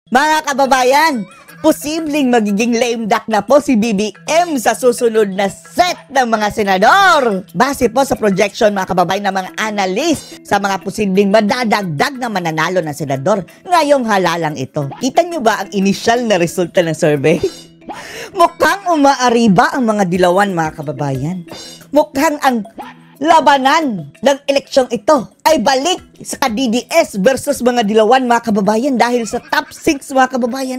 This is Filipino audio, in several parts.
Mga kababayan, posibleng magiging lame duck na po si BBM sa susunod na set ng mga senador. Base po sa projection mga kababayan ng mga analyst sa mga posibleng madadagdag na mananalo na senador ngayong halalang ito. Kita nyo ba ang initial na resulta ng survey? Mukhang umaariba ang mga dilawan mga kababayan. Mukhang ang labanan ng eleksyong ito ay balik sa DDS versus mga dilawan mga kababayan dahil sa top 6 mga kababayan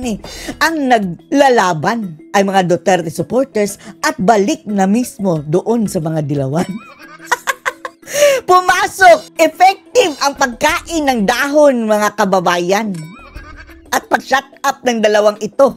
ang naglalaban ay mga Duterte supporters at balik na mismo doon sa mga dilawan. Pumasok! Effective ang pagkain ng dahon mga kababayan at pag-shut up ng dalawang ito.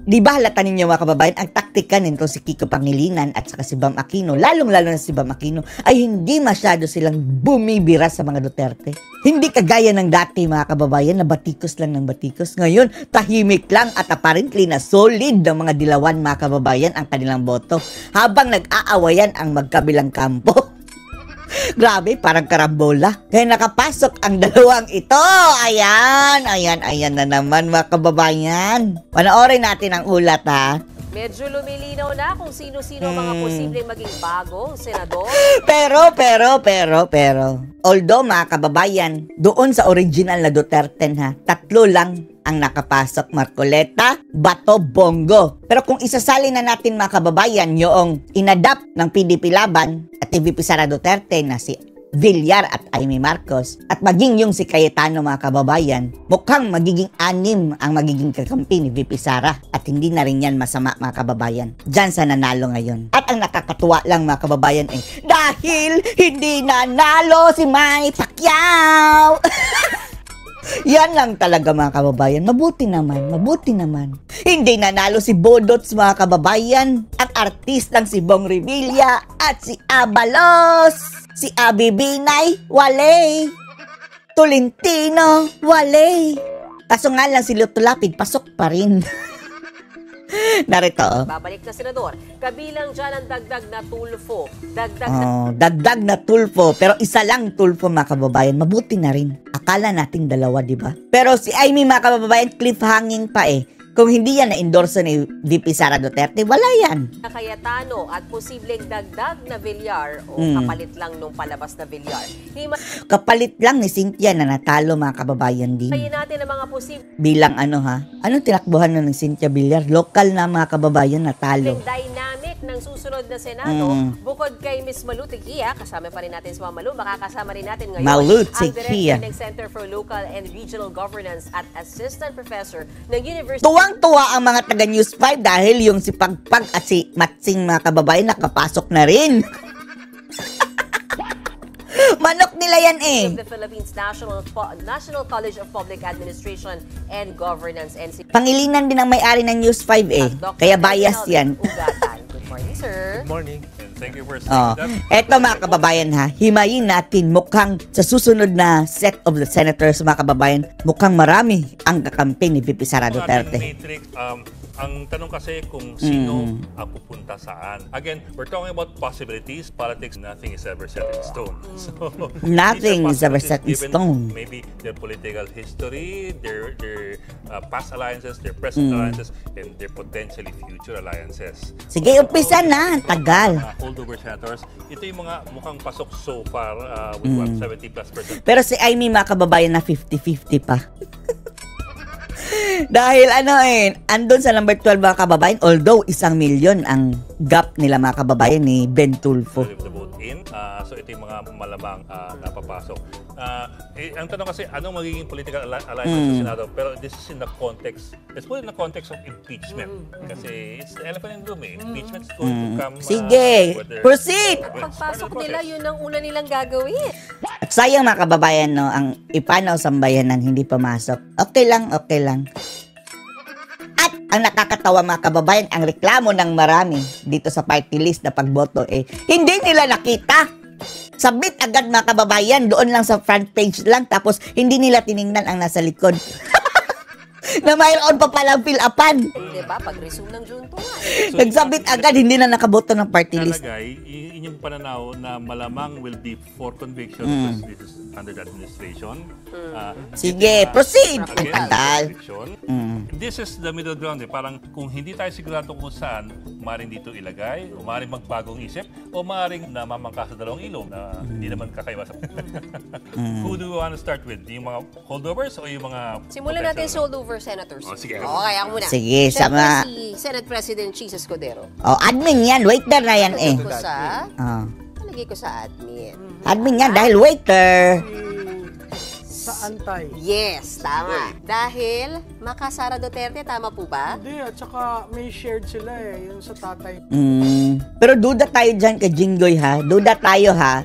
Di ba halata ninyo mga kababayan, ang taktika nito si Kiko Pangilinan at saka si Bam Aquino, lalong-lalo na si Bam Aquino, ay hindi masyado silang bumibira sa mga Duterte. Hindi kagaya ng dati mga kababayan na batikos lang ng batikos. Ngayon, tahimik lang at apparently na solid ng mga dilawan mga kababayan ang kanilang boto habang nag-aawayan ang magkabilang kampo. Grabe, parang karambola. Kaya nakapasok ang dalawang ito. Ayan na naman mga kababayan. Panoorin natin ang ulat ha. Medyo lumilinaw na kung sino-sino mga posibleng maging bagong senador. Pero, although mga kababayan, doon sa original na Duterte ha, 3 lang ang nakapasok, Marcoleta, Bato, Bongo. Pero kung isasali na natin mga kababayan yung inadapt ng PDP Laban at VP Sara Duterte na si Villar at Amy Marcos at maging yung si Cayetano mga kababayan, mukhang magiging 6 ang magiging kakampi ni VP Sara at hindi na rin yan masama mga kababayan. Diyan sa nanalo ngayon. At ang nakakatuwa lang mga kababayan dahil hindi nanalo si Manny Pacquiao. Yan lang talaga mga kababayan. Mabuti naman. Hindi nanalo si Bodots mga kababayan. At artistang si Bong Revilla at si Abalos. Si Abi Binay, wale. Tolentino, wale. Kaso nga lang si Lito Lapid, pasok pa rin. Narito. Babalik na senador. Kabilang dyan ang dagdag na tulfo. Dagdag na tulfo. Pero isa lang tulfo mga kababayan. Mabuti na rin. Akala nating 2, di ba? Pero si Amy mga kababayan, cliffhanging pa Kung hindi yan na-endorse ni VP Sara Duterte, wala yan. Cayetano at posibleng dagdag na Villar o kapalit lang nung palabas na Villar. Kapalit lang ni Cynthia na natalo mga kababayan din. Kaya natin ang mga posibleng bilang anong tinakbuhan ng Cynthia Villar? Lokal na mga kababayan natalo. Dynamic ng susunod na Senado, bukod kay Ms. Malu Tequia, kasama pa rin natin si Malu, makakasama rin natin ngayon Malu ang Tequia, Director ng Center for Local and Regional Governance at Assistant Professor ng University. Tuwang-tuwa ang mga taga News 5 dahil yung si Pagpag at si Matsing mga kababayan nakapasok na rin. Manok nila yan The Philippines National College of Public Administration and Governance. Pangilinan din ang may-ari ng News 5 Kaya bias yan. Good morning, sir. Good morning. And thank you for saying that. Eto mga kababayan himayin natin mukhang sa susunod na set of the senators mga kababayan, mukhang marami ang kakampi ni VP Sara Duterte. Matrix, ang tanong kasi kung sino pupunta saan. Again, we're talking about possibilities. Politics, nothing is ever set in stone. So, nothing is ever set in stone. Maybe their political history, their past alliances, their present alliances, and their potentially future alliances. Sige, umpisa na. Tagal. Holdover senators, ito yung mga mukhang pasok so far with 70+%. Pero si Amy mga kababayan na 50-50 pa. Dahil andun sa number 12 mga kababayan, although 1 million ang gap nila mga kababayan ni Ben Tulfo. So ito yung mga malamang napapasok. Ang tanong kasi, anong magiging political alliance sa Senado? Pero this is in the context, let's put it in the context of impeachment. Kasi it's the elephant in the room Impeachment is going to come. Sige, proceed! Pagpasok nila, yun ang una nilang gagawin. At sayang mga kababayan, ang ipanaw sambayanan hindi pumasok. Okay lang. At ang nakakatawa mga kababayan, ang reklamo ng marami dito sa party list na pagboto hindi nila nakita. Submit agad mga kababayan, doon lang sa front page lang, tapos hindi nila tiningnan ang nasa likod. Na mayroon pa palang fill-upan. Diba? Pag-resume ng June 2 Nagsabit agad, hindi na nakaboto ng party list. Inyong pananaw na malamang will be for conviction because this is under the administration. Sige, proceed. Against Ang the tagal. restriction. Mm. This is the middle ground. Parang kung hindi tayo sigurado kung saan, maaaring dito ilagay, o maaaring magbagong isip, o maaaring namamangka sa dalawang ilong na hindi naman kakaiwasan. Who do we want to start with? Yung mga holdovers o yung mga... Simulan natin sa holdover senators. Oh, sige. Okay, ako muna. Sige, Siyempre, sama- si Senate President Chis Escudero. Oh, admin yan. Waiter na yan eh. Ko sa... Oh. Talagay ko sa admin. Admin yan dahil waiter. Sa antay. Yes, tama. Dahil Sara Duterte, tama po ba? Hindi, at saka may shared sila eh, yun sa tatay. Pero duda tayo dyan kay Jinggoy ha. Duda tayo ha.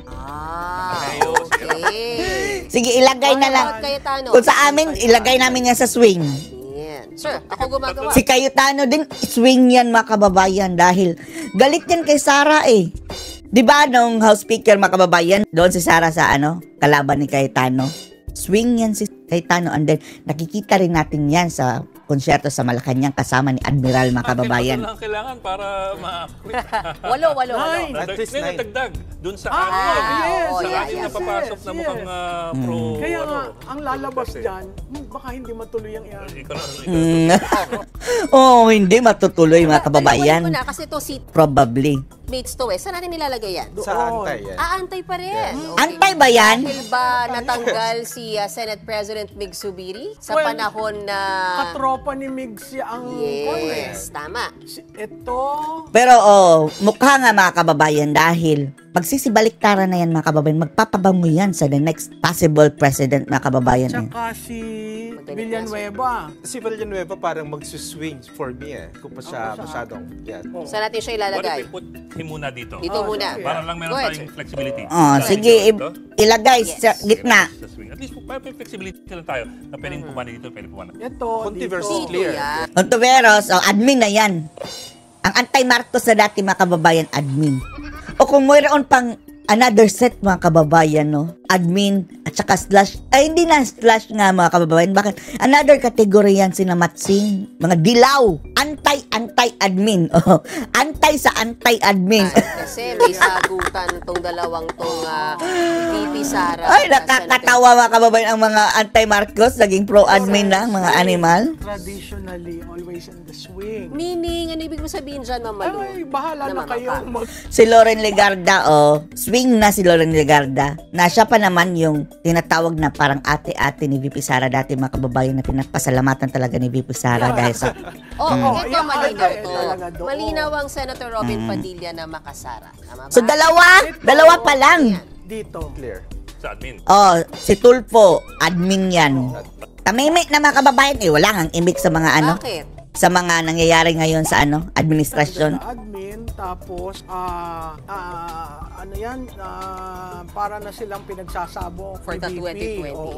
Okay. Sige, ilagay na lang. Bawat Cayetano. Kung sa amin, ilagay namin yan sa swing. Yan. Sir, ako gumagawa. Si Cayetano din, swing yan mga kababayan dahil galit yan kay Sara eh. Di ba nung House Speaker mga kababayan, doon si Sara sa kalaban ni Cayetano. Swing yan si Cayetano and then nakikita rin natin yan sa konsyerto sa Malacanang kasama ni Admiral mga kababayan. Lang kailangan para ma-quit. Walo. At least nine. Natagdag dun sa Ah, yes, sa yes, anim na yes, papasok na yes. mukhang pro... Kaya nga, ang lalabas pro- dyan, baka hindi matuloy ang iyan. Ikaw na. Oh, hindi matutuloy mga kababayan. Dalawain ko na kasi to si Probably. mates to eh. Saan natin nilalagay yan? Doon. Sa antay yan. Antay pa rin. Okay. Antay ba yan? Dahil ba natanggal si Senate President Mig Zubiri sa Well, panahon na... Katropa ni Migs ang Yes, tama. Ito, Pero mukha nga mga kababayan dahil magsisibaliktaran na yan mga kababayan. Magpapabango yan sa the next possible president mga kababayan. Eh. tsaka si Magaling Villanueva. Si Villanueva parang magsuswing for me kung pa siya masyadong yan. Saan natin siya What if ilalagay? we put him muna dito? Dito muna. sige. Para lang meron Go ahead, tayong sir. flexibility. Sige, ilagay Yes. sa gitna. Sa swing. At least may flexibility lang tayo na pwedeng pumana dito, pwedeng pumana. Ito, Controversy dito. clear. Yan. Ontiveros, admin na yan. Ang anti-Marcos sa dati mga kababayan, admin. O kung mayroon pang another set mga kababayan, no? Admin at saka slash. Ay, hindi na slash nga mga kababayan. Bakit? Another category yan sina Matsing. Mga dilaw. Anti-admin. Oh, anti sa anti-admin. Kasi may sagutan tong dalawang tong VP Sara. Ay, nakakatawa mga kababayan ang mga anti-Marcos. Naging pro-admin na ang mga animal. Traditionally, always in the swing. Meaning, ano ibig mo sabihin dyan, Ma'am Malu? Ay, bahala na Naman kayo ka. Si Loren Legarda, swing na si Loren Legarda. Na siya pa naman yung tinatawag na parang ate-ate ni VP Sara dati mga kababayan na pinagpasalamatan talaga ni VP Sara dahil sa... Ito yan, malinaw ay, to. talaga doon. Malinaw ang Senator Robin Padilla na Makasara. Tama ba? So dalawa pa lang. Dito. Clear. Sa admin. Si Tulfo, admin yan. Tamimik na mga kababayan, wala ang imik sa mga Bakit? sa mga nangyayari ngayon sa administrasyon. Sa admin, tapos, ano yan, para na silang pinagsasabong For the PDP. 2028. Oo.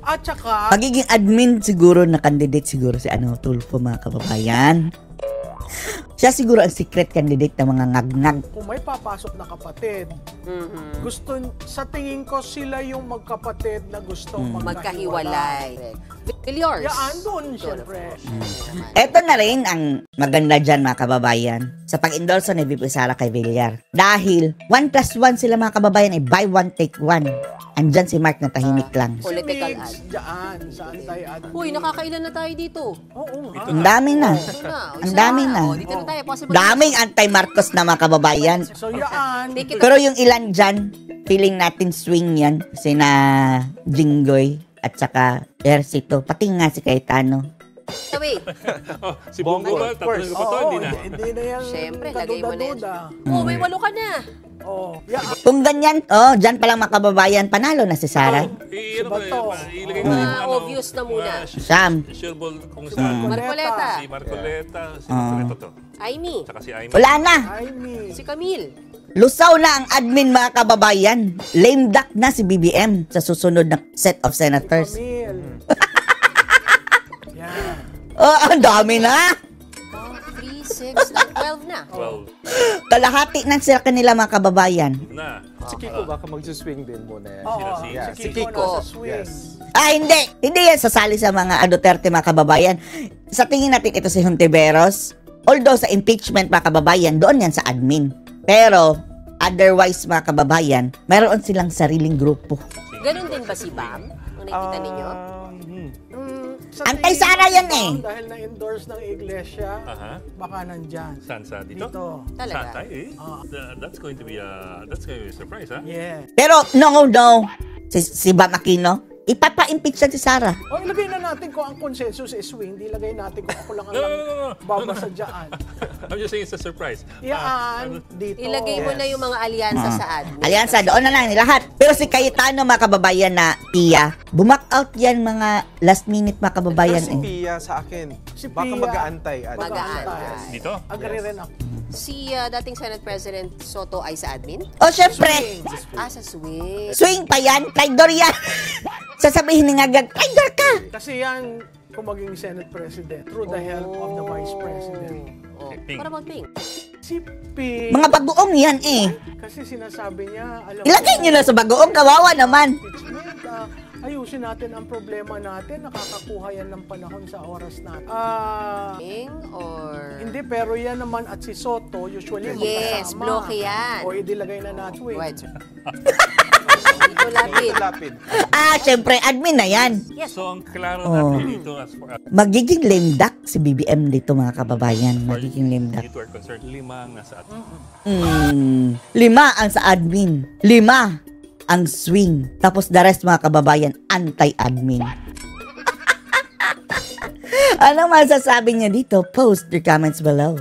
At saka, Magiging admin siguro na candidate siguro si Tulfo mga kababayan. Siya siguro ang secret candidate ng mga ngagnag. kung may papasok na kapatid, gusto, sa tingin ko sila yung magkapatid na gustong Magkahiwalay. Villiers. Yan, doon, syempre. Eto na rin ang maganda dyan mga kababayan sa pag-endorso ni VP Sara kay Villar. Dahil 1+1 sila mga kababayan ay buy one take one. Andyan si Mark na tahimik lang. Political Migs, ad. dyan, sa anti-admin. Uy, nakakailan na tayo dito. Oo nga. Ang dami na. Ito na. Ang dami na. Dito na tayo. Possible. Daming anti-Marcos na mga kababayan. So yan, Take it. Pero yung ilan dyan, feeling natin swing yan. Sina Jinggoy at saka Ercito. Pati nga si Cayetano. Wait. Si Bongo ba? of course. Tatanungin ko pa to, oo, hindi na. hindi na yan Siyempre, lagay mo na yan. kaduda-duda. Oh, may 8 ka na. Oh, yan. Kung ganyan, dyan pa lang mga kababayan, panalo na si Sara. Ilagay ko yung Obvious na muna. Sam. Sureball kung saan. Marcoleta. Si Marcoleta. Si Marcoleta to. Aimee. Tsaka si Aimee. Wala na. I mean, Si Camille. Lusaw na ang admin mga kababayan. Lame duck na si BBM sa susunod na set of senators. Camille. Yan. Ang dami na. 3, 6, 12 na. 12. Kalahati na sila kanila mga kababayan. Na. Si Kiko baka magsuswing din muna yan. Oo, Yeah, si si Kiko Kiko. nasa swing. Yes. Hindi. Hindi yan sasali sa mga Duterte mga kababayan. Sa tingin natin ito si Hontiveros. Although sa impeachment mga kababayan, doon yan sa admin. Pero otherwise mga kababayan, mayroon silang sariling grupo. Si Ganun din ba si Bam? Ang nakikita ninyo? Sa Antay tingin Sara ko, yan eh. Dahil na-endorse ng iglesia, Aha. baka nandyan. Saan sa dito? Dito. Talaga? Saan? That's going to be a surprise, ha? Yeah. Pero no. Si Bam Aquino, ipapa-impeach siya si Sara. O ilagay na natin kung ang consensus is swing, di ilagay natin kung ako lang ang No. babasa dyan. I'm just saying it's a surprise. Iyaan, dito. Ilagay mo na yung mga alyansa sa admin. Alyansa, doon na lang lahat. Pero si Cayetano, mga kababayan na Pia, bumak out yan mga last minute mga kababayan. Pero si Pia sa akin, Si baka Pia, mag-aantay. Mag-aantay. Dito? Agree rin ako. Si dating Senate President Soto ay sa admin? O syempre, Sa swing. swing pa yan, traidor yan. Sasabihin ni Ngagag, traidor ka. Kasi yan, kung maging Senate President, through the help of the Vice President. Oh. Ping. Para bang ping? Si P, Mga bagoong yan eh. kasi sinasabi niya, alam Ilagay nyo na sa bagoong, kawawa naman. impeachment, ayusin natin ang problema natin, nakakakuha yan ng panahon sa oras natin. Ping or... Hindi, pero yan naman at si Soto, usually Yes, magkasama. bloke yan. O idilagay na natin. Right, sir. Dito lapit. Lapid. Syempre, admin na yan. Yes. So, ang klaro Oh. natin dito as far as Magiging lame duck si BBM dito mga kababayan. Magiging lame duck. dito are concerned, 5 ang nasa atin. 5 ang sa admin. 5 ang swing. Tapos the rest mga kababayan, anti-admin. Ano masasabi niya dito? Post your comments below.